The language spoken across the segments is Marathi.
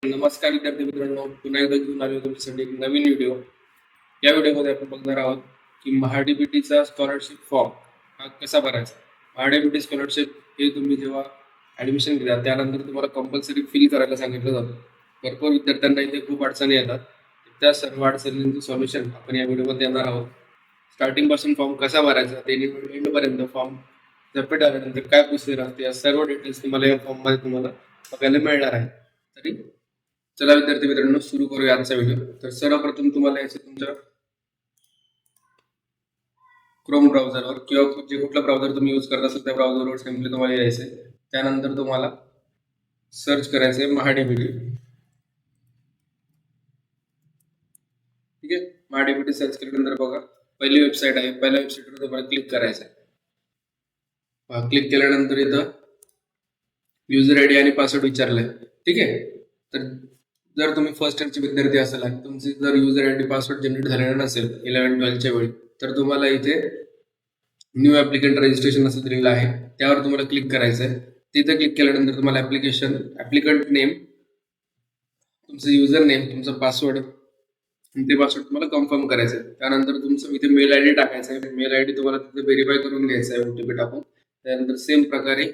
नमस्कार विद्यार्थी मित्रांनो, पुन्हा एकदा घेऊन आलो तुमच्यासाठी एक नवीन व्हिडिओ. या व्हिडिओमध्ये आपण बघणार आहोत की महाडीबीटीचा स्कॉलरशिप फॉर्म हा कसा भरायचा. महाडीबीटी स्कॉलरशिप हे तुम्ही जेव्हा ऍडमिशन घेता त्यानंतर तुम्हाला कंपल्सरी फिल करायला सांगितलं जातं. भरपूर विद्यार्थ्यांना इथे खूप अडचणी येतात. त्या सर्व अडचणींचं सोल्युशन आपण या व्हिडिओमध्ये देणार आहोत. स्टार्टिंग पासून फॉर्म कसा भरायचा ते एंडपर्यंत फॉर्म सबमिट आल्यानंतर काय प्रोसिजर असते या सर्व डिटेल्स तुम्हाला या फॉर्म मध्ये तुम्हाला बघायला मिळणार आहे. तरी चला विद्यार्थी मित्रांनो, सुरू करूया आजचा व्हिडिओ. तर सर्वप्रथम तुम्हाला याचे तुमच्या क्रोम ब्राउझरवर किंवा जे कुठला ब्राउझर तुम्ही यूज करत असाल त्या ब्राउझरवर सिम्पली तुम्हाला यायचंय. त्यानंतर तुम्हाला सर्च करायचंय महाडीबीटी. ठीक आहे, महाडीबीटी सर्च केल्यानंतर बघा पहिली वेबसाईट आहे. पहिल्या वेबसाईटवर तुम्हाला क्लिक करायचं आहे. क्लिक केल्यानंतर इथं युजर आयडी आणि पासवर्ड विचारलाय. ठीक आहे, तर जर तुम्ही फर्स्ट इयरचे विद्यार्थी असाल आणि तुमचे जर युजर आयडी पासवर्ड जनरेट झालेला नसेल 11-12च्या वेळी, तर तुम्हाला इथे न्यू ऍप्लिकंट रजिस्ट्रेशन असं दिलेलं आहे, त्यावर तुम्हाला क्लिक करायचं आहे. तिथे क्लिक केल्यानंतर तुम्हाला ऍप्लिकंट नेम, तुमचं युजर नेम, तुमचा पासवर्ड, ते पासवर्ड तुम्हाला कन्फर्म करायचं आहे. त्यानंतर तुमचं इथे मेल आयडी टाकायचा आहे. मेल आयडी तुम्हाला तिथे व्हेरीफाय करून घ्यायचा आहे ओटीपी टाकून. त्यानंतर सेम प्रकारे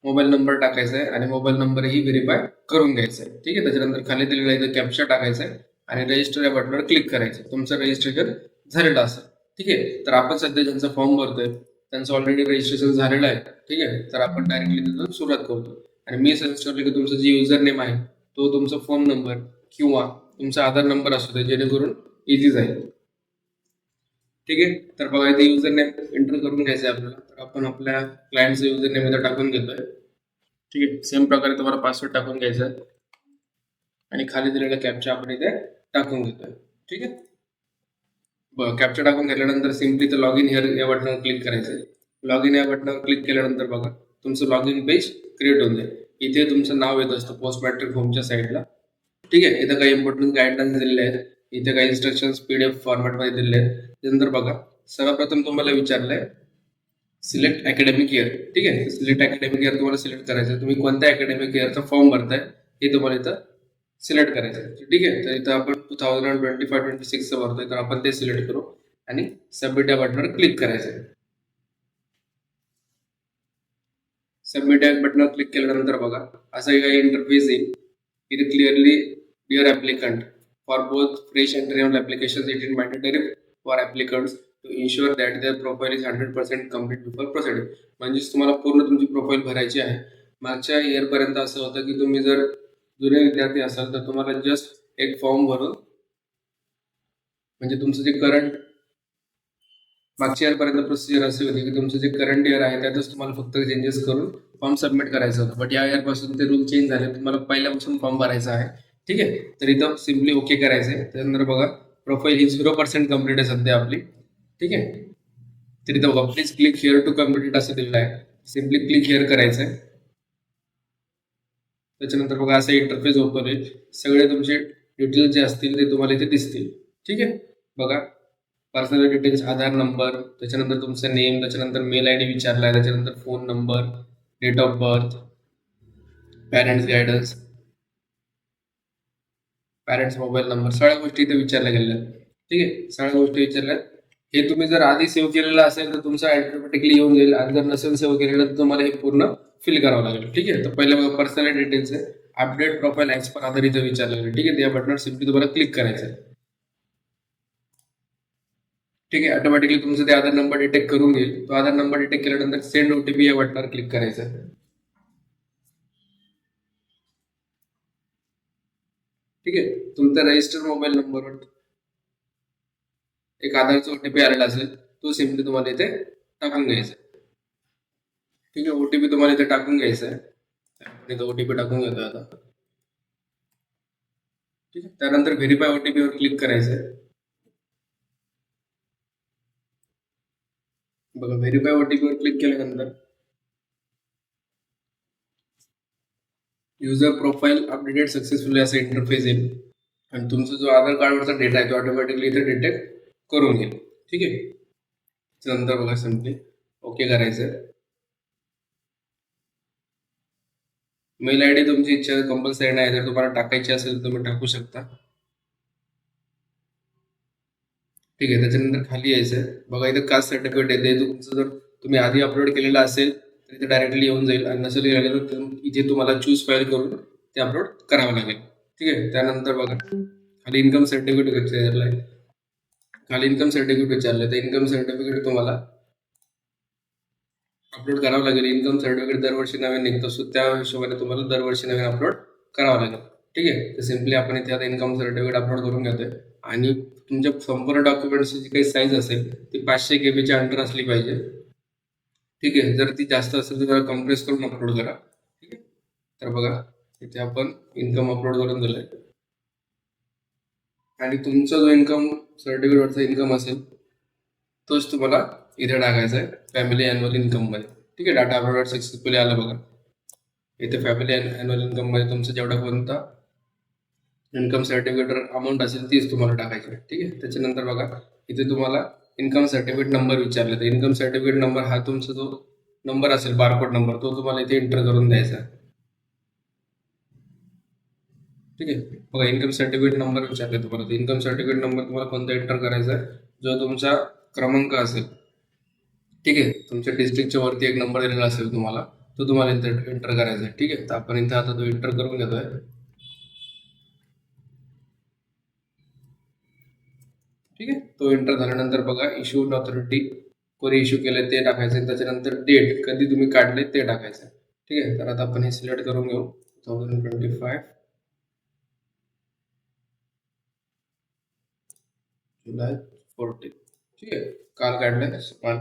मोबाईल नंबर टाकायचा आहे आणि मोबाईल नंबरही व्हेरीफाय करून घ्यायचा आहे. ठीक आहे, त्याच्यानंतर खाली दिलेला इथं कॅप्चा टाकायचा आहे आणि रजिस्टर या बटनवर क्लिक करायचं. तुमचं रजिस्ट्रेशन झालेलं असेल. ठीक आहे, तर आपण सध्या ज्यांचा फॉर्म भरतोय त्यांचं ऑलरेडी रजिस्ट्रेशन झालेलं आहे. ठीक आहे, तर आपण डायरेक्टली तिथून सुरुवात करतो आणि मी सजेस्ट करतो की तुमचं जे युजर नेम आहे तो तुमचा फोन नंबर किंवा तुमचा आधार नंबर असू दे, जेणेकरून इझी जाईल. ठीक आहे, तर बघा इथे युजर नेम एंटर करून घ्यायचं आहे आपल्याला. तर आपण आपल्या क्लायंटचं युजर नेम इथं टाकून घेतोय. ठीक आहे, सेम प्रकारे तुम्हाला पासवर्ड टाकून घ्यायचा आहे आणि खाली दिलेला कॅप्चा आपण इथे टाकून घेतोय. ठीक आहे, बघा कॅप्चा टाकून घेतल्यानंतर सिम्पली तर लॉग इन हिअर या बटनावर क्लिक करायचं आहे. लॉग इन या बटनावर क्लिक केल्यानंतर बघा तुमचं लॉग इन पेज क्रिएट होऊन जाईल. इथे तुमचं नाव येत असतं पोस्ट मॅट्रिक होमच्या साईडला. ठीक आहे, इथं काही इम्पॉर्टंट गाईडलाईन्स दिलेले आहेत. इथे काही इन्स्ट्रक्शन्स पीडीएफ फॉर्मॅटमध्ये दिलेले आहेत. त्यानंतर बघा सर्वप्रथम तुम्हाला विचारलंय सिलेक्ट अकॅडमिक इयर. ठीक आहे, सिलेक्ट अकॅडमिक इयर तुम्हाला सिलेक्ट करायचं आहे. तुम्ही कोणत्या अकॅडमिक इयरचा फॉर्म भरताय हे तुम्हाला इथं सिलेक्ट करायचं आहे. ठीक आहे, तर इथं आपण 2025-26 भरतोय, तर आपण ते सिलेक्ट करू आणि सबमिट या बटनवर क्लिक करायचं आहे. सबमिट या बटनवर क्लिक केल्यानंतर बघा असं काही इंटरफेस येईल. इथे clearly dear applicant for both fresh and renewal applications it is mandatory for applicants to ensure that their profile is 100% complete before proceeding. म्हणजेच तुम्हाला पूर्ण तुमची प्रोफाईल भरायची आहे. मागच्या इयरपर्यंत असं होतं की तुम्ही जर जुने विद्यार्थी असाल तर तुम्हाला जस्ट एक फॉर्म भरून म्हणजे तुमचं जे करंट मागच्या इयरपर्यंत प्रोसिजर अशी होती की तुमचं जे करंट इयर आहे त्यातच तुम्हाला फक्त चेंजेस करून फॉर्म सबमिट करायचं होतं. बट या इयरपासून ते रूल चेंज झाले, तुम्हाला पहिल्यापासून फॉर्म भरायचा आहे. ठीक आहे, तर इथं सिम्पली ओके करायचं आहे. त्यानंतर बघा प्रोफाईल ही 0% कम्प्लीट आहे सध्या आपली. ठीक आहे, तर इथं बघा please click here to complete असं दिलेलं आहे. सिम्पली क्लिक हिअर करायचं आहे. त्याच्यानंतर बघा असं इंटरफेस ओपन होईल. सगळे तुमचे डिटेल्स जे असतील ते तुम्हाला इथे दिसतील. ठीक आहे, बघा पर्सनल डिटेल्स, आधार नंबर, त्याच्यानंतर तुमचं नेम, त्याच्यानंतर मेल आय डी विचारलाय, त्याच्यानंतर phone number, date of birth, parents guidance, parents mobile number, सगळ्या गोष्टी इथे विचारल्या गेल्या. ठीक आहे, सगळ्या गोष्टी विचारल्या. हे तुम्ही जर आधी सेव्ह केलेलं असेल तर तुमचं ऑटोमॅटिकली येऊन जाईल आणि जर नसेल सेव्ह केलेलं तर तुम्हाला हे पूर्ण फिल करावं लागेल. ठीक आहे, तर पहिलं पर्सनल डिटेल्स आहे, अपडेट प्रोफाईल ॲज पर आधार इथे विचारलेलं. ठीक आहे, त्या बटनवर सिम्पली तुम्हाला क्लिक करायचं आहे. ठीक आहे, ऑटोमॅटिकली तुमचं ते आधार नंबर डिटेक्ट करून घेईल. तो आधार नंबर डिटेक्ट केल्यानंतर सेंड ओटीपी या बटनावर क्लिक करायचं आहे. ठीक आहे, तुमचा रजिस्टर मोबाईल नंबरवर एक आधारचा ओटीपी आलेला असेल तो सिम्पली तुम्हाला इथे टाकून घ्यायचा. ठीक आहे, ओटीपी तुम्हाला इथे टाकून घ्यायचा आहे. इथं ओटीपी टाकून घेतोय आता. ठीक आहे, त्यानंतर व्हेरीफाय ओटीपी वर क्लिक करायचं आहे. बघा व्हेरीफाय ओटीपी वर क्लिक केल्यानंतर युजर प्रोफाईल अपडेटेड सक्सेसफुली असा इंटरफेस येईल आणि तुमचा जो आधार कार्डवरचा डेटा आहे तो ऑटोमॅटिकली इथे डिटेक्ट करून घेईल. ठीक आहे, त्यानंतर बघा सिम्पली ओके करायचं आहे. मेल आय डी तुमची इच्छा कंपल्सरी नाही, जर तुम्हाला टाकायची असेल तर तुम्ही टाकू शकता. ठीक आहे. त्याच्यानंतर खाली यायचं बघा, इथं कास्ट सर्टिफिकेट येते. तुमचं जर तुम्ही आधी अपलोड केलेलं असेल तर इथे डायरेक्टली येऊन जाईल, आणि नसेल गेलं तर इथे तुम्हाला चूज फाईल करून ते अपलोड करावं लागेल. ठीक आहे. त्यानंतर बघा खाली इन्कम सर्टिफिकेट विचारलं आहे. खाली इन्कम सर्टिफिकेट विचारलं, तर इन्कम सर्टिफिकेट तुम्हाला अपलोड करावं लागेल. इन्कम सर्टिफिकेट दरवर्षी नवीन निघतो, सो त्या हिशोबाने तुम्हाला दरवर्षी नवीन अपलोड करावं लागेल. ठीक आहे. तर सिम्पली आपण इथे आता इन्कम सर्टिफिकेट अपलोड करून घेतोय, आणि तुमच्या संपूर्ण डॉक्युमेंट्सची जी काही साईज असेल ती 500 KB च्या अंडर असली पाहिजे. ठीक आहे. जर ती जास्त असेल तर जरा कम्प्रेस करून अपलोड करा. ठीक आहे. तर बघा इथे आपण इन्कम अपलोड करून दिलंय, आणि तुमचा जो इन्कम सर्टिफिकेटवरचा इन्कम असेल तोच तुम्हाला इथे टाकायचा आहे फॅमिली अॅन्युअल इन्कम मध्ये. ठीक आहे. डाटा अपलोड सक्सेसफुली आला बघा. इथे फॅमिली अॅन्युअल इन्कम मध्ये तुमचं जेवढा कोणता इन्कम सर्टिफिकेट अमाऊंट असेल तीच तुम्हाला टाकायची आहे. ठीक आहे. त्याच्यानंतर बघा इथे तुम्हाला इन्कम सर्टिफिकेट नंबर विचारले, तर इन्कम सर्टिफिकेट नंबर हा तुमचा जो नंबर असेल बारकोड नंबर तो तुम्हाला इथे एंटर करून द्यायचा आहे. ठीक आहे. बघा इन्कम सर्टिफिकेट नंबर विचारले तुम्हाला, इन्कम सर्टिफिकेट नंबर तुम्हाला कोणता एंटर करायचा आहे, जो तुमचा क्रमांक असेल. ठीक आहे. तुमच्या डिस्ट्रिक्टच्या वरती एक नंबर दिलेला असेल तुम्हाला, तो तुम्हाला इथे एंटर करायचा आहे. ठीक आहे. तर आपण इथे आता तो एंटर करून घेतोय. ठीक आहे. तो एंटर झाल्यानंतर बघा इश्यूड ऑथॉरिटी कोणी इश्यू केले ते टाकायचे, त्याच्यानंतर डेट कधी तुम्ही काढले ते टाकायचं. ठीक आहे. तर आता आपण हे सिलेक्ट करून घेऊ 2025 जुलै 14. ठीक आहे. काल काढलंय काल.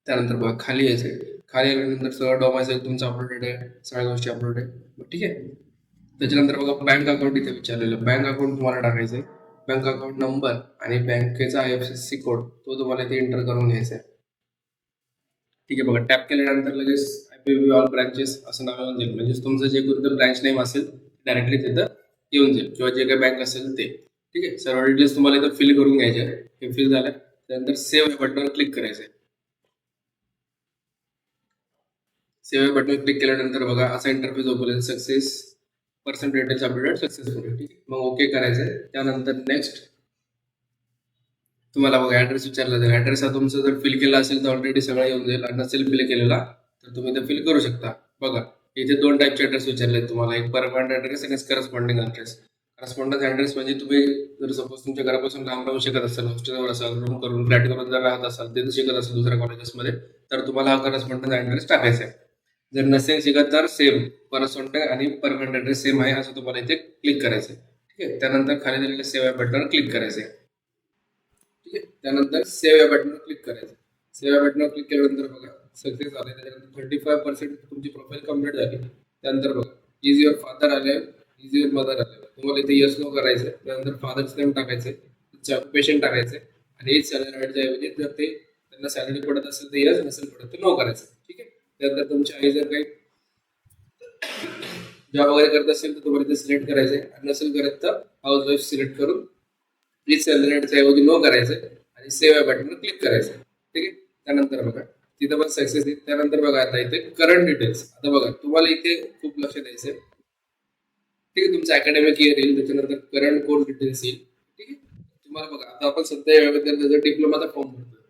त्यानंतर बघा खाली यायचे. खाली आल्यानंतर सगळं डॉक्युमेंट तुमचं अपलोडेड आहे, सगळ्या गोष्टी अपलोड आहे. ठीक आहे. त्याच्यानंतर बघा बँक अकाउंट इथे विचारलेलं, बँक अकाउंट तुम्हाला टाकायचं आहे. बँक अकाउंट नंबर आणि बँकेचा IFSC कोड तो तुम्हाला इथे एंटर करून घ्यायचा आहे. ठीक आहे. बघा टॅप केल्यानंतर लगेच IPAB ऑल ब्रांचेस असं नाव येऊन जाईल, म्हणजे तुमचं जे कोणतं ब्रँच नेम असेल डायरेक्टली तिथं येऊन जाईल, किंवा जे काही बँक असेल ते. ठीक आहे. सर्व डिटेल्स तुम्हाला इथं फिल करून घ्यायचे आहे. हे फिल झालं त्यानंतर सेव्ह बटनवर क्लिक करायचं आहे. सेव्ह बटन क्लिक केल्यानंतर बघा असा interface open success person details updated successfully. ठीक आहे. मग ओके करायचं आहे. त्यानंतर नेक्स्ट तुम्हाला बघा ऍड्रेस विचारला जाईल. ऍड्रेस हा तुमचा जर फिल केला असेल तर ऑलरेडी सगळं येऊन जाईल, आणि नसेल फिल केलेला तर तुम्ही ते फिल करू शकता. बघा इथे 2 टाईपचे ऍड्रेस विचारले तुम्हाला, एक परमनंट ऍड्रेस आणि करस्पॉन्डिंग ऍड्रेस. करस्पॉन्डन्स ऍड्रेस म्हणजे तुम्ही जर सपोज तुमच्या घरापासून लांब राहू शकत असाल, हॉस्टेलवर असाल, रूम करून फ्लॅट करून जर राहत असाल, तिथे शिकत असाल दुसऱ्या कॉलेजेसमध्ये, तर तुम्हाला हा करस्पॉन्डन्स ऍड्रेस टाकायचा आहे. जर नसेल शिकत तर सेम करस्पॉन्डंट आणि परमनंट ऍड्रेस सेम आहे असं तुम्हाला इथे क्लिक करायचं आहे. ठीक आहे. त्यानंतर खाली दिलेल्या सेव्ह बटनवर क्लिक करायचं आहे. ठीक आहे. त्यानंतर सेव्ह या बटनवर क्लिक करायचं. सेव्ह या बटनवर क्लिक केल्यानंतर बघा सक्सेस झाले. त्याच्यानंतर 35% तुमची प्रोफाईल कम्प्लीट झाली. त्यानंतर बघा इज युअर फादर आले, इज युअर मदर आले, तुम्हाला इथे यस नो करायचं. त्यानंतर फादर्स नेम टाकायचे, ऑक्युपेशन टाकायचे, आणि एज सॅलरी ऐवजी जर ते त्यांना सॅलरी पडत असेल तर यस, नसेल पडत तर नो करायचं. ठीक आहे. त्यानंतर तुमची आई जर काही जॉब वगैरे करत असेल तर तुम्हाला इथे सिलेक्ट करायचंय, आणि नसेल करत तर हाऊस वाईफ सिलेक्ट करून प्लीज सॅलरीच्या ऐवजी नो करायचं, आणि सेव्ह या बटनवर क्लिक करायचं. ठीक आहे. त्यानंतर बघा तिथं पण सक्सेस येईल. त्यानंतर बघा आता इथे करंट डिटेल्स. आता बघा तुम्हाला इथे खूप लक्ष द्यायचंय. ठीक आहे. तुमचं अकॅडमिक इयर येईल, त्याच्यानंतर करंट कोर्स डिटेल्स येईल. ठीक आहे. तुम्हाला बघा आता आपण सध्या या विद्यार्थ्याचा डिप्लोमाचा फॉर्म भरतोय.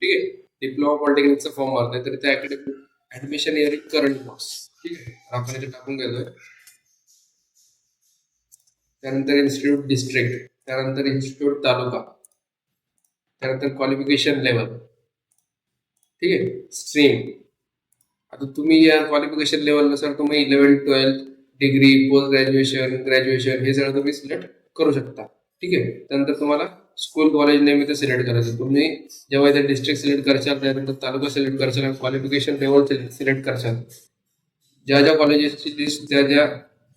ठीक आहे. डिप्लोमा पॉलिटेक्निकचा फॉर्म भरतोय, तर त्या academic admission year current course. ठीक आहे. आपण इथे टाकून घेतोय. त्यानंतर इन्स्टिट्यूट डिस्ट्रिक्ट, त्यानंतर इन्स्टिट्यूट तालुका, त्यानंतर क्वालिफिकेशन लेवल. ठीक आहे. स्ट्रीम. आता तुम्ही या क्वालिफिकेशन लेवलनुसार तुम्ही 11th-12th degree, post graduation, graduation हे सगळं तुम्ही सिलेक्ट करू शकता. ठीक आहे. त्यानंतर तुम्हाला स्कूल कॉलेज नेम इथे सिलेक्ट करायचं. तुम्ही जेव्हा इथे डिस्ट्रिक्ट सिलेक्ट करशाल, त्यानंतर तालुका सिलेक्ट करशाल, आणि क्वालिफिकेशन लेवल सिलेक्ट करशाल, ज्या ज्या कॉलेजेसची लिस्ट ज्या ज्या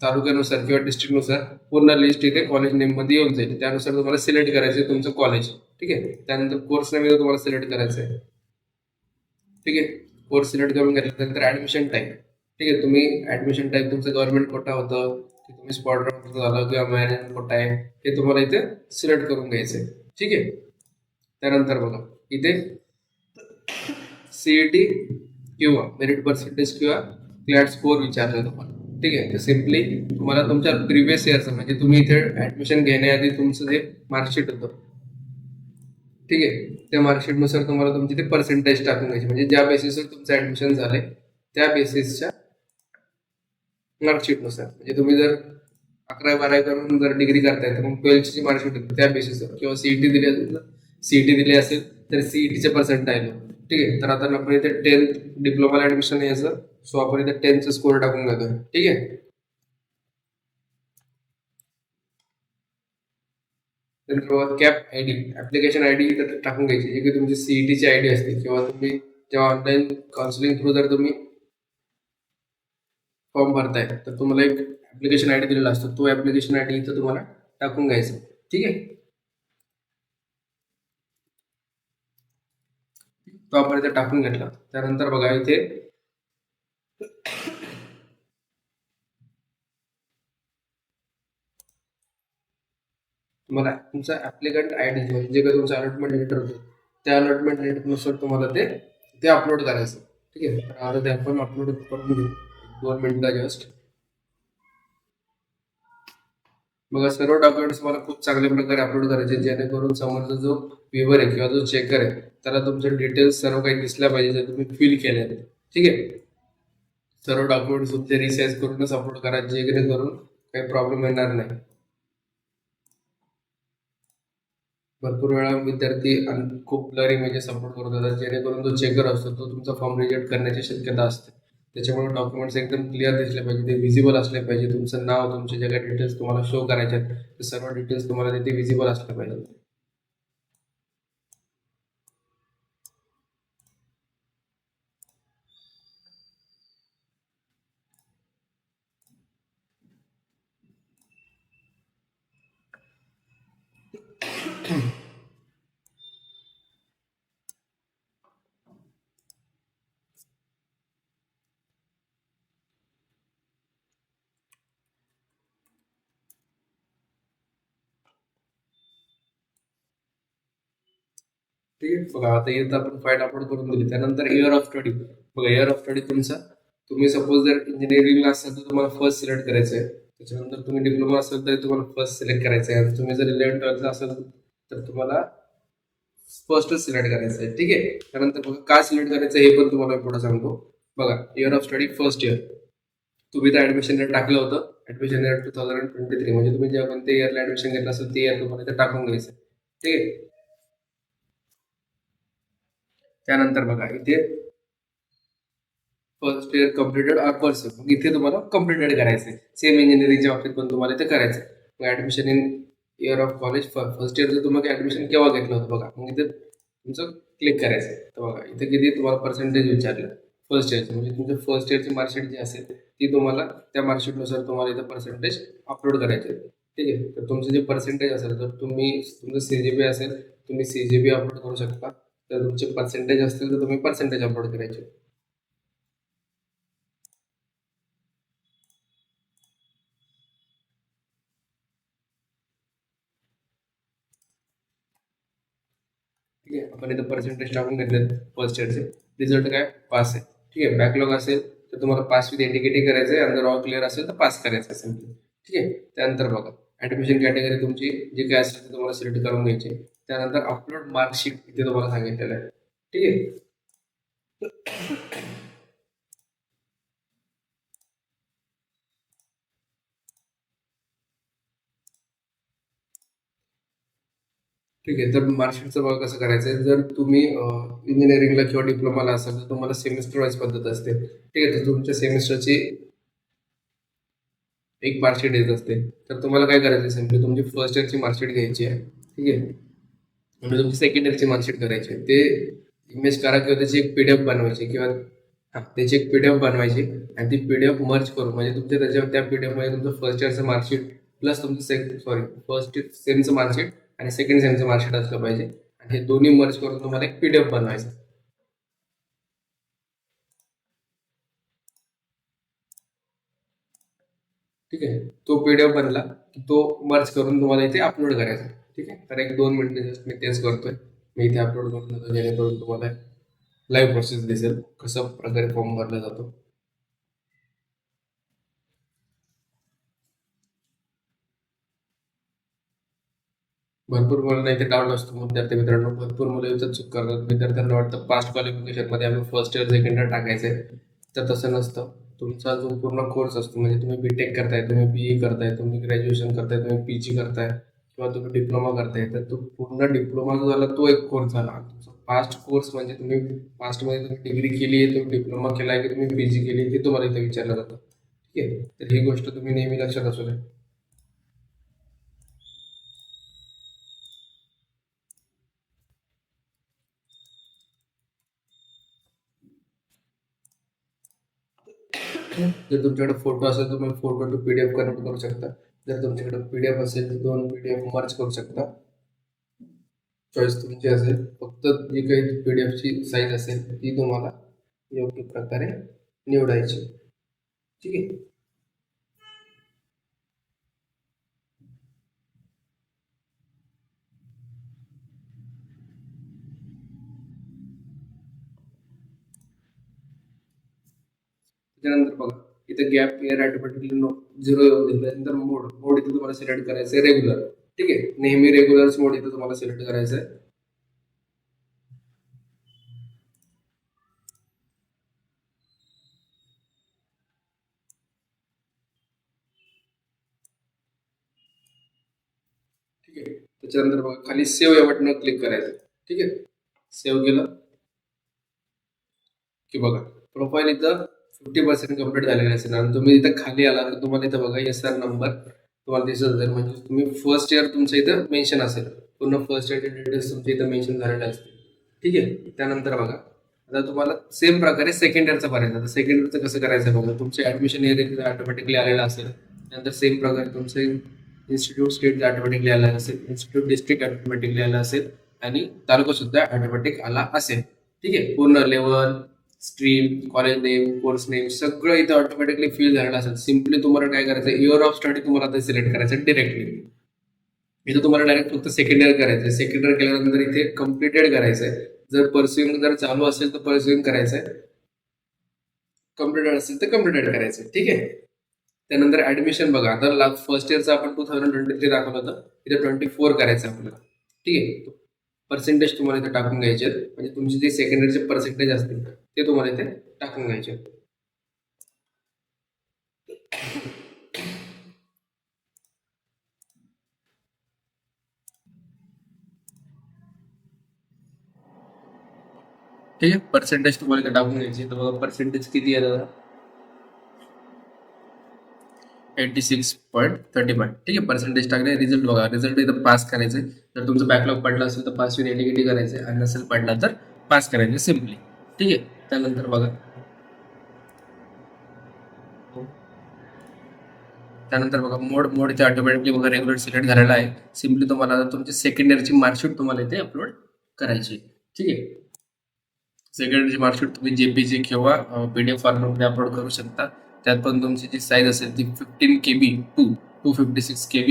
तालुक्यानुसार किंवा डिस्ट्रिक्टनुसार पूर्ण लिस्ट इथे कॉलेज नेम मध्ये येऊन जाईल. त्यानुसार तुम्हाला सिलेक्ट करायचं आहे तुमचं कॉलेज. ठीक आहे. त्यानंतर कोर्स नेम तुम्हाला सिलेक्ट करायचं आहे. ठीक आहे. कोर्स सिलेक्ट करून घेतल्यानंतर ऍडमिशन टाईप. ठीक आहे. तुम्ही ऍडमिशन टाईप तुमचं गव्हर्नमेंट कोटा होतं की तुम्ही स्पॉट ड्रॉप झालं किंवा मॅनेजमेंट कोटा आहे, हे तुम्हाला इथे सिलेक्ट करून घ्यायचं आहे. ठीक आहे. त्यानंतर बघा इथे CET किंवा मेरिट पर्सेंटेज किंवा क्लॅट स्कोअर विचारला तुम्हाला. ठीक आहे, तर सिम्पली तुम्हाला तुमच्या प्रिव्हियस इयरचं म्हणजे तुम्ही इथे ऍडमिशन घेण्याआधी तुमचं जे मार्कशीट होतं, ठीक आहे, त्या मार्कशीटनुसार तुम्हाला तुमचे ते पर्सेंटेज टाकून घ्यायचे. म्हणजे ज्या बेसिसवर तुमचं ऍडमिशन झालंय त्या बेसिसच्या मार्कशीटनुसार. म्हणजे तुम्ही जर 11-12 करून जर डिग्री करताय तर मग 12ची मार्कशीट होती त्या बेसिसवर, किंवा सीईटी दिली असेल सीईटी दिली असेल तर सीईटीचे पर्सेंटाईल. ठीक आहे, तर आता आपण इथे 10th डिप्लोमाला ऍडमिशन यायचं, सो आपण इथे 10th स्कोर टाकून घेतोय. ठीक आहे, नंतर कॅप आयडी, ऍप्लिकेशन आयडी इथे टाकून घ्यायची, जी की तुमची सीईटीची आयडी असते. किंवा तुम्ही जेव्हा ऑनलाईन काउन्सिलिंग थ्रू जर तुम्ही फॉर्म भरताय तर तुम्हाला एक ऍप्लिकेशन आयडी दिलेला असतो, तो ऍप्लिकेशन आयडी इथं तुम्हाला टाकून घ्यायचा. ठीक आहे, तो आपण इथे टाकून घेतला. त्यानंतर बघा इथे तुम्हाला तुमचा ऍप्लिकंट आयडी म्हणजे जे काही तुमचं अलॉटमेंट लेटर होतं त्या अलॉटमेंट लेटरनुसार तुम्हाला ते अपलोड करायचं. ठीक आहे, तर आता ते आपण अपलोड करून घेऊ 2 मिनिटं जस्ट. बघा सर्व डॉक्युमेंट्स मला खूप चांगल्या प्रकारे अपलोड करायचे, जेणेकरून समोरचा जो व्ह्यूवर आहे किंवा जो चेकर आहे त्याला तुमचे डिटेल्स सर्व काही दिसल्या पाहिजे जे तुम्ही फिल केले आहेत. ठीक आहे, सर्व डॉक्युमेंट्स तुमचे रिसाईज करूनच अपलोड करायचे, जेणेकरून काही प्रॉब्लेम येणार नाही. भरपूर वेळा विद्यार्थी खूप ब्लर इमेजेस अपलोड करत होतात, जेणेकरून जो चेकर असतो तो तुमचा फॉर्म रिजेक्ट करण्याची शक्यता असते. त्याच्यामुळे डॉक्युमेंट्स एकदम क्लिअर दिसले पाहिजे, ते विजिबल असले पाहिजे. तुमचं नाव, तुमचे जे काही डिटेल्स तुम्हाला शो करायचे आहेत ते सर्व डिटेल्स तुम्हाला तिथे विजिबल असले पाहिजे. ठीक आहे, बघा आता इथं आपण फाईल अपलोड करून दिली. त्यानंतर इयर ऑफ स्टडी. बघा इयर ऑफ स्टडी तुमचा, तुम्ही सपोज जर इंजिनिअरिंगला असाल तर तुम्हाला फर्स्ट सिलेक्ट करायचं आहे. त्याच्यानंतर तुम्ही डिप्लोमा असेल तरी तुम्हाला फर्स्ट सिलेक्ट करायचं आहे. आणि तुम्ही जर 11th-12th असेल तर तुम्हाला फर्स्टच सिलेक्ट करायचं आहे. ठीक आहे, त्यानंतर बघा का सिलेक्ट करायचं हे पण तुम्हाला पुढे सांगतो. बघा year of study first year, तुम्ही तर ऍडमिशन इयर टाकलं होतं, ऍडमिशन इयर 2023, म्हणजे तुम्ही जेव्हा कोणत्या इयरला ऍडमिशन घेतलं असेल ते इयर तुम्हाला इथे टाकून घ्यायचं. ठीक आहे, त्यानंतर बघा इथे first year completed or person, मग इथे तुम्हाला कम्प्लिटेड करायचं आहे. सेम इंजिनिअरिंगच्या बाबतीत पण तुम्हाला इथे करायचं आहे. मग admission in year of college first इयरचं तुम्हाला ऍडमिशन केव्हा घेतलं होतं बघा, मग इथे तुमचं क्लिक करायचं आहे. तर बघा इथे किती तुम्हाला पर्सेंटेज विचारलं फर्स्ट इयरचं, म्हणजे तुमचं फर्स्ट इयरची मार्कशीट जी असेल ती तुम्हाला त्या मार्कशीटनुसार तुम्हाला इथं पर्सेंटेज अपलोड करायचे. ठीक आहे, तर तुमचं जे पर्सेंटेज असेल तर तुम्ही तुमचं CGP असेल तुम्ही CGP अपलोड करू शकता. तर तुमचे पर्सेंटेज असतील तर तुम्ही पर्सेंटेज अपलोड करायचे. ठीक आहे, आपण इथं पर्सेंटेज टाकून घेतले फर्स्ट इयरचे. रिझल्ट काय पास आहे. ठीक आहे, बॅकलॉग असेल तर तुम्हाला पास विथ इंडिकेटिंग करायचं आहे, आणि जर ऑल क्लिअर असेल तर पास करायचं आहे सिम्पली. ठीक आहे, त्यानंतर बघा ऍडमिशन कॅटेगरी तुमची जी काय असेल ते तुम्हाला सिलेक्ट करून घ्यायची. त्यानंतर अपलोड मार्कशीट इथे तुम्हाला सांगितलेलं आहे. ठीक आहे, ठीक आहे, तर मार्कशीटचं बघा कसं करायचं आहे. जर तुम्ही इंजिनिअरिंगला किंवा डिप्लोमाला असाल तर तुम्हाला सेमिस्टर वाईज पद्धत असते. ठीक आहे, तर तुमच्या सेमिस्टरची एक मार्कशीट येत असते. तर तुम्हाला काय करायचं आहे, सिम्पली तुमची फर्स्ट इयरची मार्कशीट घ्यायची आहे. ठीक आहे, म्हणजे तुमची सेकंड इयरची मार्कशीट करायची आहे. ते इमेज करा किंवा त्याची एक PDF बनवायची, किंवा त्याची एक PDF बनवायची आणि ती PDF मर्ज करून, म्हणजे तुमच्या त्याच्यावर त्या PDF मध्ये तुमचं फर्स्ट इयरचं मार्कशीट प्लस तुमचं फर्स्ट सेमचं मार्कशीट आणि सेकंड सेमचं मार्कशीट असलं पाहिजे. आणि हे दोन्ही मर्ज करून तुम्हाला एक PDF बनवायचं. ठीक आहे, तो PDF बनला की तो मर्ज करून तुम्हाला इथे अपलोड करायचा. ठीक आहे, तर 1-2 मिनिटं जस्ट मी तेच करतोय. मी इथे अपलोड करून देतो जेणेकरून तुम्हाला लाईव्ह प्रोसेस दिसेल कसं प्रकारे फॉर्म भरला जातो. भरपूर मुलं नाही ते डाऊट असतो विद्यार्थी मित्रांनो, भरपूर मुलं इथं चूक करतात. विद्यार्थ्यांना वाटतं पास्ट क्वालिफिकेशन मध्ये आम्ही फर्स्ट इयर सेकंड इयर टाकायचंय, तर तसं नसतं. तुमचा जो पूर्ण कोर्स असतो, म्हणजे तुम्ही बीटेक करताय, तुम्ही बीई करताय, तुम्ही ग्रॅज्युएशन करताय, तुम्ही पीजी करताय किंवा तुम्ही डिप्लोमा करताय, तर तो पूर्ण डिप्लोमा जो झाला तो एक कोर्स झाला. तुमचा पास्ट कोर्स म्हणजे तुम्ही पास्टमध्ये तुम्ही डिग्री केली आहे, तुम्ही डिप्लोमा केला आहे की तुम्ही पीजी केली, हे तुम्हाला इथे विचारलं जातं. ठीक आहे, तर ही गोष्ट तुम्ही नेहमी लक्षात असू द्या. जर तुमच्याकडे फोटो असेल तर तुम्ही फोटो टू पीडीएफ कन्वर्ट करू शकता. जर तुमच्याकडे पीडीएफ असेल तर दोन पीडीएफ मर्ज करू शकता. चॉईस तुमची असेल. फक्त जी काही पीडीएफची साईज असेल ती तुम्हाला योग्य प्रकारे निवडायची. ठीक आहे. त्यानंतर बघा इथे गॅप क्लिअर ऑटोमॅटिकली झिरो येऊन दिलं. त्यानंतर मोड मोड इथे तुम्हाला सिलेक्ट करायचं आहे रेग्युलर. ठीक आहे, नेहमी रेग्युलर मोड इथे तुम्हाला सिलेक्ट करायचं आहे. ठीक आहे, त्याच्यानंतर बघा खाली सेव्ह या बटनवर क्लिक करायचं. ठीक आहे, सेव्ह केलं की बघा प्रोफाईल इथं 50% कम्प्लीट झालेलं असेल आणि तुम्ही इथं खाली आला तर तुम्हाला इथं बघा एस आर नंबर तुम्हाला दिसत असेल. म्हणजे तुम्ही फर्स्ट इयर तुमचं इथं मेन्शन असेल, पूर्ण फर्स्ट इयरचे डिटेल्स तुमच्या इथं मेन्शन झालेले असतील. ठीक आहे, त्यानंतर बघा आता तुम्हाला सेम प्रकारे सेकंड इयरचं भरायचं. आता सेकंड इयरचं कसं करायचं बघा, तुमचे ऍडमिशन इयर ऑटोमॅटिकली आलेलं असेल. त्यानंतर सेम प्रकारे तुमचं इन्स्टिट्यूट स्टेट ऑटोमॅटिकली आला असेल, इन्स्टिट्यूट डिस्ट्रिक्ट ऑटोमॅटिकली आला असेल आणि तालुका सुद्धा ऑटोमॅटिक आला असेल. ठीक आहे, पूर्ण level, stream, college name, course name सगळं इथं ऑटोमॅटिकली फिल झालेलं असेल. सिम्पली तुम्हाला काय करायचं, इयर ऑफ स्टडी तुम्हाला आता सिलेक्ट करायचं डिरेक्टली. इथं तुम्हाला डायरेक्ट फक्त सेकंड इयर करायचं आहे. सेकंड इयर केल्यानंतर इथे कम्प्लिटेड करायचं आहे. जर परस्युइंग जर चालू असेल तर परस्युइंग करायचं आहे, कम्प्लिटेड असेल तर कम्प्लिटेड करायचं आहे. ठीक आहे, त्यानंतर ऍडमिशन बघा आता फर्स्ट इयरचं आपण 2023 दाखवलं होतं, इथे 24 करायचं आपल्याला. ठीक आहे, पर्सेंटेज तुम्हाला इथे टाकून घ्यायचे, म्हणजे तुमचे जे सेकंड इयरचे पर्सेंटेज असतील ते तुम्हाला इथे टाकून घ्यायचे. ठीक आहे, पर्सेंटेज तुम्हाला इथे टाकून घ्यायचे. तर बघा पर्सेंटेज किती आहे दादा, 86.35. ठीक आहे, पर्सेंटेज टाकले. रिझल्ट बघा, रिझल्ट इथं पास करायचे. जर तुमचं बॅकलॉग पडला असेल तर पास विथ एलिगिटी करायचे आणि नसेल पडला तर पास करायचे सिम्पली. ठीक आहे, त्यानंतर बघा मोड मोड इथे ऑटोमॅटिकली बघा रेग्युलर सिलेक्ट झालेला आहे. सिम्पली तुम्हाला आता तुमची सेकंड इयरची मार्कशीट तुम्हाला इथे अपलोड करायची. ठीक आहे, सेकंड इयरची मार्कशीट तुम्ही जेपीजी किंवा पीडीएफ फॉर्मॅटमध्ये अपलोड करू शकता. त्यात पण तुमची जी साईज असेल ती 15 KB टू 256 KB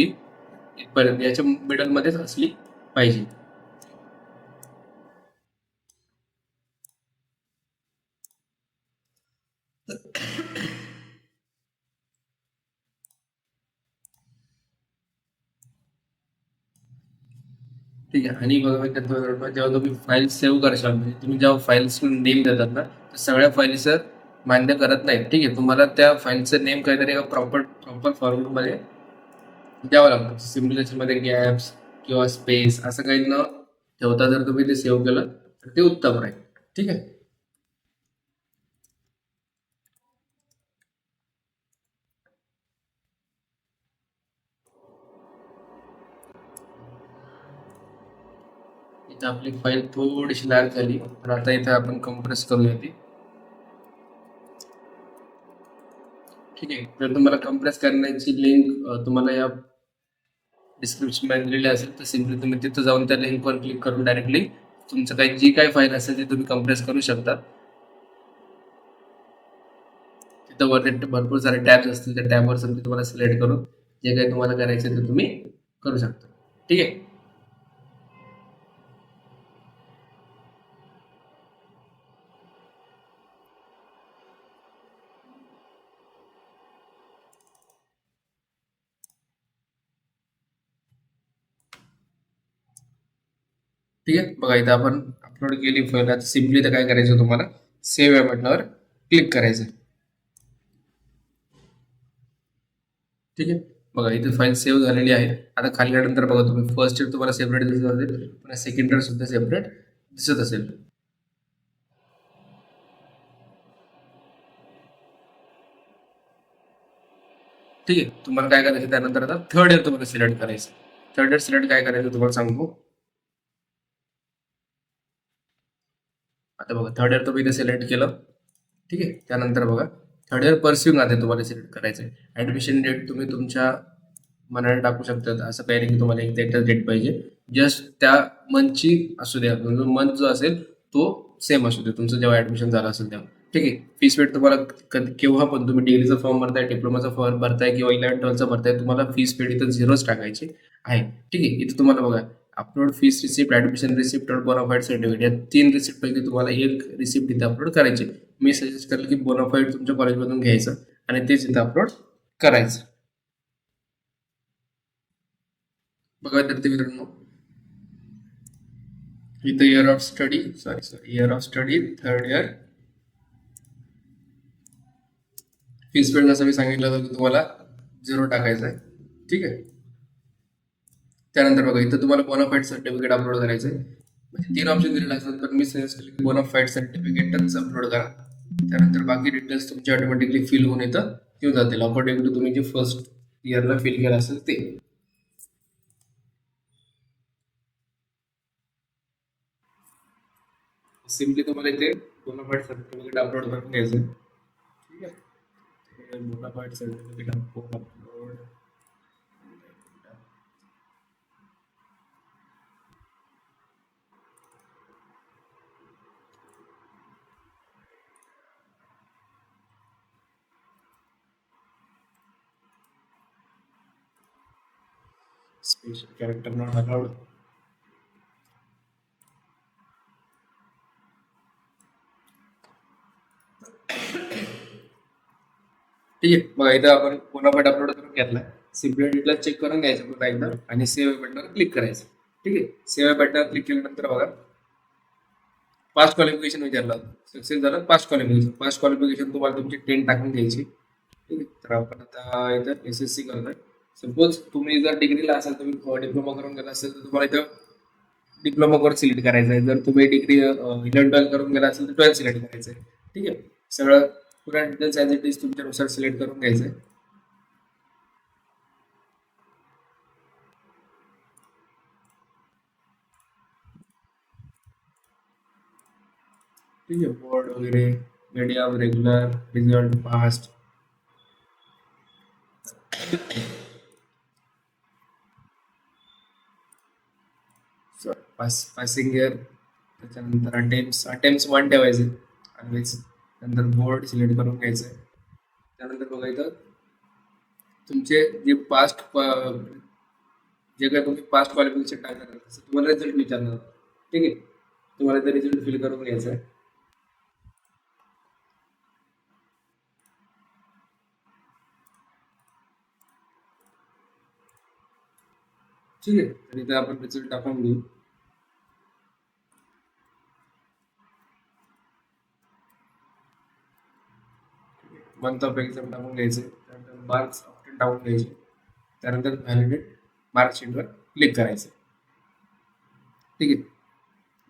इथपर्यंत याच्या मिडलमध्येच असली पाहिजे. ठीक आहे, आणि बघा जेव्हा तुम्ही फाईल सेव्ह करशाल, म्हणजे तुम्ही जेव्हा फाईल्स नेम देतात ना, तर सगळ्या फाईली सर मान्य करत नाही. ठीक आहे, तुम्हाला त्या फाईलचं नेम काहीतरी प्रॉपर प्रॉपर फॉर्मॅटमध्ये द्यावं लागतं. सिम्पली त्याच्यामध्ये गॅप्स किंवा स्पेस असं काही न ठेवता जर तुम्ही ते सेव्ह केलं तर ते उत्तम राहील. ठीक आहे, इथे आपली फाईल थोडीशी लार्ज झाली, तर आता इथे आपण कम्प्रेस करूया ती. ठीक आहे, तर तुम्हाला कम्प्रेस करण्याची लिंक तुम्हाला या डिस्क्रिप्शन मध्ये दिलेली असेल, तर सिम्पली तुम्ही तिथं जाऊन त्या लिंकवर क्लिक करून डायरेक्टली तुमचं काही जी काही फाईल असेल ती तुम्ही कम्प्रेस करू शकता. तिथं वरती भरपूर सारे टॅब्स असतील, त्या टॅबवर तुम्हाला सिलेक्ट करून जे काही तुम्हाला करायचं ते तुम्ही करू शकता. ठीक आहे, ठीक आहे. बघा इथं आपण अपलोड केली फाईल. आता सिम्पली तर काय करायचं तुम्हाला, सेव्ह या बटनावर क्लिक करायचं. ठीक आहे. बघा इथे फाईल सेव्ह झालेली आहे. आता खाली आल्यानंतर बघा तुम्ही फर्स्ट इयर तुम्हाला सेपरेट दिसत असेल, पुन्हा सेकंड इयर सुद्धा सेपरेट दिसत असेल. ठीक आहे. तुम्हाला काय करायचं त्यानंतर आता थर्ड इयर तुम्हाला सिलेक्ट करायचं. थर्ड इयर सिलेक्ट काय करायचं तुम्हाला सांगतो. आता बघा थर्ड इयर तुम्ही इथे सिलेक्ट केलं. ठीक आहे. त्यानंतर बघा थर्ड इयर परस्युइंग आता तुम्हाला सिलेक्ट करायचं आहे. ऍडमिशन डेट तुम्ही तुमच्या मनाने टाकू शकतात. असं काही नाही की तुम्हाला एक्झॅक्ट डेट पाहिजे. जस्ट त्या मंथची असू द्या. मंथ जो असेल तो सेम असू दे तुमचं जेव्हा ऍडमिशन झालं असेल तेव्हा. ठीक आहे. फीस पेड तुम्हाला केव्हा पण तुम्ही डिग्रीचा फॉर्म भरताय, डिप्लोमाचा फॉर्म भरताय किंवा 11-12चा भरताय, तुम्हाला फीस पेड इथं झिरोच टाकायची आहे. ठीक आहे. इथं तुम्हाला बघा upload fees receipt, admission receipt और बोनाफाईड सर्टिफिकेट या 3 रिसिप्ट पैकी तुम्हाला एक रिसिप्ट इथे अपलोड करायची. मी सजेस्ट करेल की बोनाफाईड तुमच्या कॉलेजमधून घ्यायचं आणि तेच इथं अपलोड करायचं. बघा विद्यार्थी मित्रांनो, इथं year of study year of study third year fees paid जसं मी सांगितलं होतं की तुम्हाला झिरो टाकायचं आहे. ठीक आहे. त्यानंतर बघा इथं तुम्हाला बोनाफाईड सर्टिफिकेट अपलोड करायचं आहे. म्हणजे 3 ऑप्शन दिलेले असतात, पण मी सजेस्ट केलं की बोनाफाईड सर्टिफिकेटच अपलोड करा. त्यानंतर बाकी डिटेल्स तुमचे ऑटोमॅटिकली फिल होऊन इथं येऊन जातील अकॉर्डिंग टू तुम्ही जे फर्स्ट इयरला फिल केलं असेल ते. सिम्पली तुम्हाला इथे बोनाफाईड सर्टिफिकेट अपलोड करून घ्यायचं. ठीक आहे. Bonafide certificate upload special character not allowed. ठीक आहे. बघा इथं आपण बोनाफाईड अपलोड करून घेतलाय. सिम्पली डिटेल्स चेक करून घ्यायचं पुन्हा एकदा आणि सेव्ह बटनवर क्लिक करायचं. ठीक आहे. सेव्ह बटनवर क्लिक केल्यानंतर बघा पास्ट क्वालिफिकेशन विचारलं, सक्सेस झालं. पास्ट क्वालिफिकेशन तुम्हाला तुमची 10 टाकून घ्यायची. ठीक आहे. तर आपण आता इथं SSC करतोय. सपोज तुम्ही जर डिग्रीला असाल, तुम्ही डिप्लोमा करून गेला असेल तर तुम्हाला इथं डिप्लोमा कोर्स सिलेक्ट करायचा आहे. जर तुम्ही डिग्री 11-12 करून गेला असेल तर 12 सिलेक्ट करायचं आहे. ठीक आहे. सगळं पुरा डिटेल्स ॲज इट इज तुमच्यानुसार सिलेक्ट करून घ्यायचं आहे. ठीक आहे. बोर्ड वगैरे, medium, regular, result, past. Passing year, त्याच्यानंतर अटेम्प्स 1 ठेवायचे ऑलवेज. नंतर बोर्ड सिलेक्ट करून घ्यायचं आहे. त्यानंतर बघा इथं तुमचे जे जे काही तुम्ही पास्ट क्वालिफिकेशन टाकणार तसं तुम्हाला रिझल्ट विचारणार. ठीक आहे. तुम्हाला ते रिझल्ट फिल करून घ्यायचा आहे. ठीक आहे. तर इथे आपण रिझल्ट टाकून घेऊ. मंथ ऑफ एक्झाम टाकून घ्यायचे. त्यानंतर मार्क्स ऑप्शन टाकून घ्यायचे. त्यानंतर व्हॅलिडेट मार्कशीटवर क्लिक करायचं. ठीक आहे.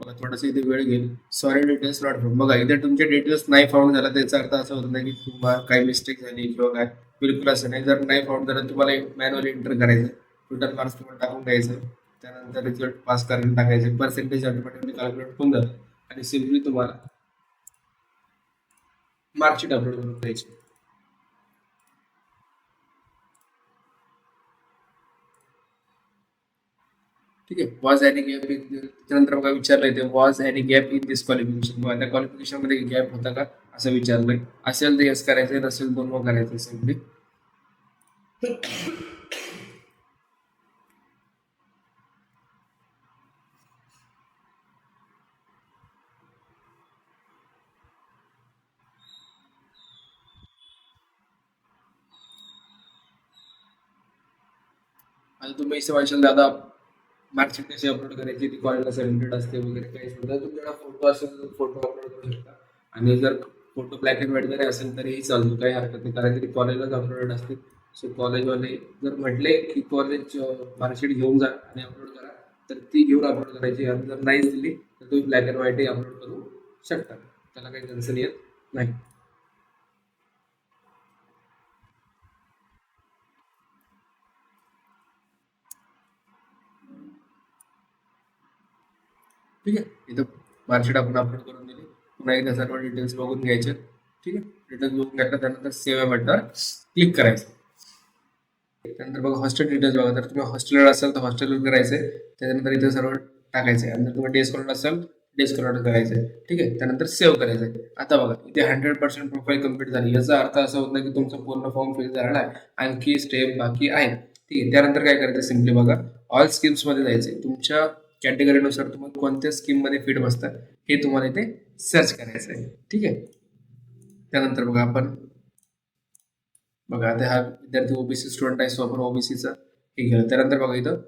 बघा थोडंसं इथे वेळ घेईल. Sorry details not found. बघा इथे तुमचे डिटेल्स नाही फाउंड झाला त्याचा अर्थ असा होत नाही की तुम्हाला काही मिस्टेक झाली किंवा काय. बिलकुल असं नाही. जर नाही फाउंड झालं तुम्हाला मॅन्युअली एंटर करायचं. टोटल मार्क्स तुम्हाला टाकून द्यायचं. त्यानंतर रिझल्ट पास करायला टाकायचे. पर्सेंटेज ऑटोमॅटिकली कॅल्क्युलेट होऊन जातं आणि सिम्पली तुम्हाला मार्कशीट अपलोड करून द्यायची. ठीक आहे. वॉज एनी गॅप इन, त्यानंतर बघा विचारलंय ते was any gap in this qualification. बघा त्या क्वालिफिकेशन मध्ये गॅप होता का असं विचारलंय. असेल तर यस करायचंय, नसेल दोन नो करायचंय सिम्पली. आणि तुम्ही इसे म्हणशाल दादा मार्कशीट कशी अपलोड करायची, ती कॉलेजला सबमिटेड असते वगैरे काही सुद्धा. तुमच्याकडे फोटो असेल तर फोटो अपलोड करू शकता. आणि जर फोटो ब्लॅक अँड व्हाईट जरी असेल तरीही चालतो, काही हरकत नाही, कारण की कॉलेजलाच अपलोडेड असते. सो कॉलेजवाले जर म्हटले की कॉलेज मार्कशीट घेऊन जा आणि अपलोड करा, तर ती घेऊन अपलोड करायची. आणि जर नाहीच दिली तर तुम्ही ब्लॅक अँड व्हाईटही अपलोड करू शकता, त्याला काही टेन्शन येत नाही. ठीक आहे, इथं मार्कशीट आपण अपलोड करून दिली. पुन्हा एकदा सर्व डिटेल्स बघून घ्यायचे. ठीक आहे, डिटेल्स बघून घेतलं त्यानंतर सेव्ह या बटनावर क्लिक करायचं. त्यानंतर बघा हॉस्टेल डिटेल्स बघा. तर तुम्ही हॉस्टेलवर असाल तर हॉस्टेलवर करायचंय. त्याच्यानंतर इथे सर्व टाकायचंय. आणि जर तुम्ही डे स्कॉलर असाल डे स्कॉलर करायचंय. ठीक आहे, त्यानंतर सेव्ह करायचंय. आता बघा इथे 100% प्रोफाईल कम्प्लीट झाली. याचा अर्थ असा होत नाही की तुमचा पूर्ण फॉर्म फिल झालेला आहे, आणखी स्टेप बाकी आहे. ठीक आहे, त्यानंतर काय करायचं, सिम्पली बघा ऑल स्कीम्स मध्ये जायचंय. तुमच्या कॅटेगरीनुसार तुम्ही कोणत्या स्कीम मध्ये फिट बसतात हे तुम्हाला इथे सर्च करायचं आहे. ठीक आहे, त्यानंतर बघा आपण बघा आता हा विद्यार्थी ओबीसी स्टुडंट आहे, सो आपण ओबीसीचं हे केलं. त्यानंतर बघा इथं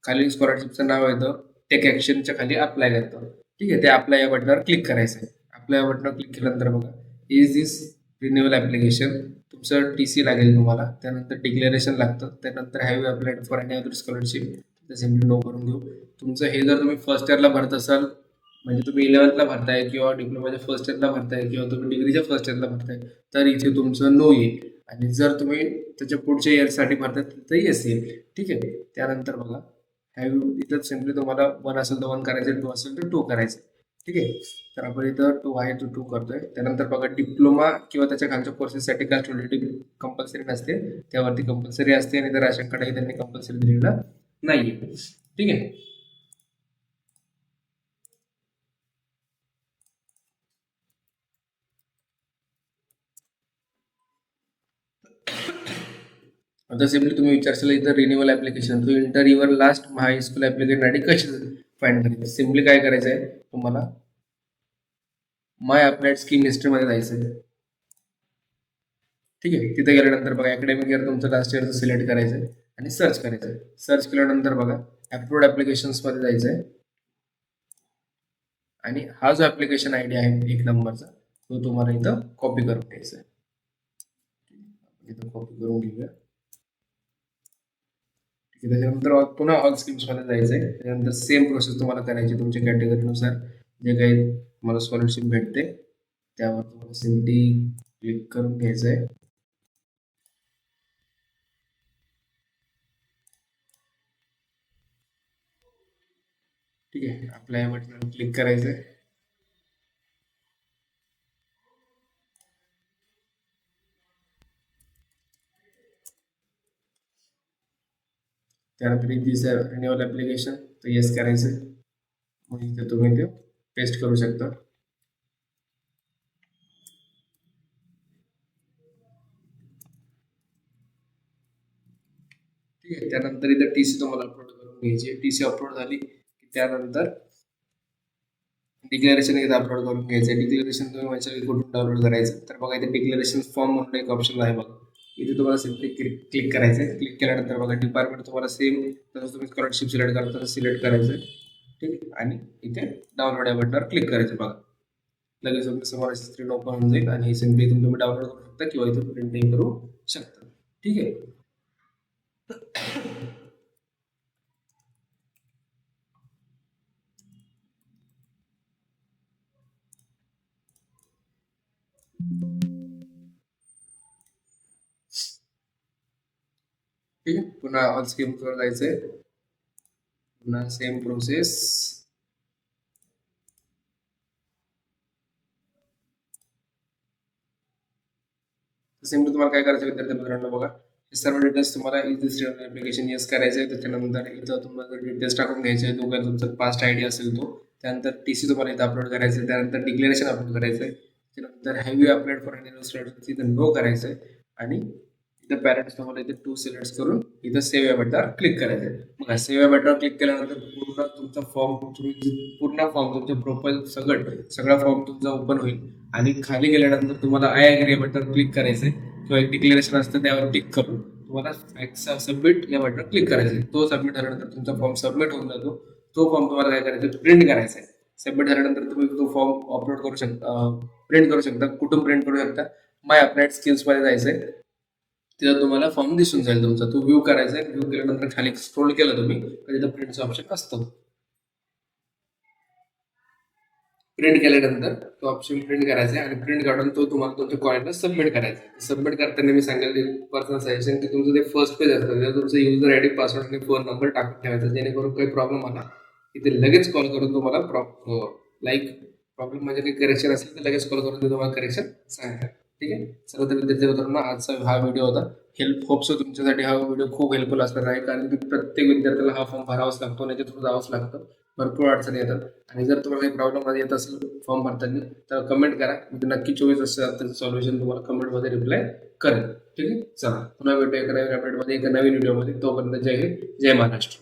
खाली स्कॉलरशिपचं नाव येतं, टेक ऍक्शनच्या खाली अप्लाय करतो. ठीक आहे, ते अप्लाय या बटनावर क्लिक करायचं आहे. अप्लाय या बटनावर क्लिक केल्यानंतर बघा इज दिस रिन्युअल ऍप्लिकेशन, तुमचं टीसी लागेल तुम्हाला. त्यानंतर डिक्लेरेशन लागतं. त्यानंतर have you applied for any other scholarship, तर सिम्पली नो करून घेऊ. तुमचं हे जर तुम्ही फर्स्ट इयरला भरत असाल, म्हणजे तुम्ही 11th भरताय किंवा डिप्लोमाच्या फर्स्ट इयरला भरताय किंवा तुम्ही डिग्रीच्या फर्स्ट इयरला भरताय, तर इथे तुमचं नो येईल. आणि जर तुम्ही त्याच्या पुढच्या इयरसाठी भरताय तर येस येईल. ठीक आहे, त्यानंतर बघा हॅव यू, इथं सिम्पली तुम्हाला 1 असेल तर 1 करायचं, 2 असेल तर 2 करायचं. ठीक आहे, तर आपण इथं 2 आहे तो 2 करतोय. त्यानंतर बघा डिप्लोमा किंवा त्याच्या खालच्या कोर्सेससाठी कास्ट व्हॅलिडिटी कंपल्सरी नसते, त्यावरती कंपल्सरी असते. आणि त्या राशन कार्डही त्यांनी कंपल्सरी दिलेलं नाहीये. ठीक आहे, आता सिम्पली तुम्ही विचारशाल इथं renewal application to enter your last high school application ID कशी फाइंड करायची. सिम्पली काय करायचं आहे, तुम्हाला माय अप्लाइड स्कीम हिस्ट्रीमध्ये जायचं आहे. ठीक आहे, तिथे गेल्यानंतर बघा अकॅडमिक इयर तुमचं लास्ट इयरचं सिलेक्ट करायचं आहे आणि सर्च करायचं आहे. सर्च केल्यानंतर बघा अप्रूव्ड ऍप्लिकेशन्समध्ये जायचं आहे. आणि हा जो ऍप्लिकेशन आयडी आहे 1 नंबरचा, तो तुम्हाला इथं कॉपी करून घ्यायचा आहे. इथं कॉपी करून घेऊया. त्याच्यानंतर पुन्हा ऑल स्कीम्स मध्ये जायचंय. त्याच्यानंतर सेम प्रोसेस तुम्हाला करायची तुमच्या कॅटेगरीनुसार जे काही तुम्हाला स्कॉलरशिप भेटते त्यावर तुम्हाला सिम्पली क्लिक करून घ्यायचंय. ठीक आहे, अप्लाय बटन क्लिक करायचंय. त्यानंतर दिस रिन्युअल ऍप्लिकेशन, तर येस करायचंय. मग इथे तुम्ही ते पेस्ट करू शकता. ठीक आहे, त्यानंतर इथे टीसी तुम्हाला अपलोड करून घ्यायची. टीसी अपलोड झाली की त्यानंतर डिक्लेरेशन इथे अपलोड करून घ्यायचं. डिक्लेरेशन तुम्ही माझ्या कुठून डाउनलोड करायचं, तर बघा इथे डिक्लेरेशन फॉर्म म्हणून एक ऑप्शन आहे बघा. इथे तुम्हाला सिम्पली क्लिक करायचं आहे. क्लिक केल्यानंतर बघा डिपार्टमेंट तुम्हाला सेम जसं तुम्ही स्कॉलरशिप सिलेक्ट करता तसं सिलेक्ट करायचं आहे. ठीक आहे, आणि इथे डाउनलोड या बटनावर क्लिक करायचं. बघा लगेच तुमच्या समोर स्क्रीन ओपन होऊन जाईल आणि सिम्पली तुम्ही डाउनलोड करू शकता किंवा इथे प्रिंटिंग करू शकता. ठीक आहे, ठीक आहे, पुन्हा ऑल स्कीम्सवर जायचंय. पुन्हा सेम प्रोसेस. सिम्पली तुम्हाला काय करायचं विद्यार्थी मित्रांनो, बघा हे सर्व डिटेल्स तुम्हाला इझी ऍप्लिकेशन येस करायचं आहे. त्याच्यानंतर इथं तुम्हाला डिटेल्स टाकून घ्यायचे आहे. दोघं तुमचा पास्ट आयडी असेल तो. त्यानंतर टीसी तुम्हाला इथं अपलोड करायचं आहे. त्यानंतर डिक्लेरेशन अपलोड करायचं आहे. त्यानंतर have you applied for any इथं नो करायचं आहे. आणि इथं पॅरेंट्स तुम्हाला इथे 2 सिलेक्ट करून इथं सेव्ह या बटनावर क्लिक करायचं आहे. मग सेव्ह या बटनावर क्लिक केल्यानंतर पूर्ण तुमचा फॉर्म पूर्ण फॉर्म तुमच्या प्रोफाईल सगळा फॉर्म तुमचा ओपन होईल. आणि खाली गेल्यानंतर तुम्हाला आय अग्री या बटनावर क्लिक करायचं आहे किंवा एक डिक्लेरेशन असतं त्यावर क्लिक करून तुम्हाला सबमिट या बटन क्लिक करायचं आहे. तो सबमिट झाल्यानंतर तुमचा फॉर्म सबमिट होऊन जातो. तो फॉर्म तुम्हाला काय करायचं, प्रिंट करायचा आहे. सबमिट झाल्यानंतर तुम्ही तो फॉर्म अपलोड करू शकता, प्रिंट करू शकता. कुठून प्रिंट करू शकता, माय अप्लाइड स्किल्स मध्ये जायचंय. तिथं तुम्हाला फॉर्म दिसून जाईल तुमचा. तो व्ह्यू करायचा आहे. व्ह्यू केल्यानंतर खाली स्क्रोल केलं तुम्ही तर तिथं प्रिंटचं ऑप्शन असतं. प्रिंट केल्यानंतर तो ऑप्शन प्रिंट करायचा आहे आणि प्रिंट काढून तो तुम्हाला तुमच्या कॉलेजला सबमिट करायचा आहे. सबमिट करताना मी सांगेल पर्सनल सजेशन की तुमचं ते फर्स्ट पेज असतं त्यात तुमचं युजर आयडी, पासवर्ड आणि फोन नंबर टाकून ठेवायचा, जेणेकरून काही प्रॉब्लेम आला की ते लगेच कॉल करून तुम्हाला प्रॉब्लेम म्हणजे काही करेक्शन असेल तर लगेच कॉल करून ते तुम्हाला करेक्शन सांगतात. ठीक आहे. सर्व विद्यार्थी मित्रांनो, आजचा हा व्हिडिओ होता. होपसो तुमच्यासाठी हा व्हिडिओ खूप हेल्पफुल असणार आहे, कारण की प्रत्येक विद्यार्थ्याला हा फॉर्म भरावाच लागतो, त्याच्या थ्रू जावंच लागतं. भरपूर अडचणी येतात आणि जर तुम्हाला काही प्रॉब्लेम येत असेल फॉर्म भरताना तर कमेंट करा. मी नक्की 24 तासात त्याचं सॉल्युशन तुम्हाला कमेंटमध्ये रिप्लाय करेल. ठीक आहे. चला पुन्हा भेटूया एका नवीन अपडेटमध्ये, एका नवीन व्हिडिओमध्ये. तोपर्यंत जय हिंद, जय महाराष्ट्र.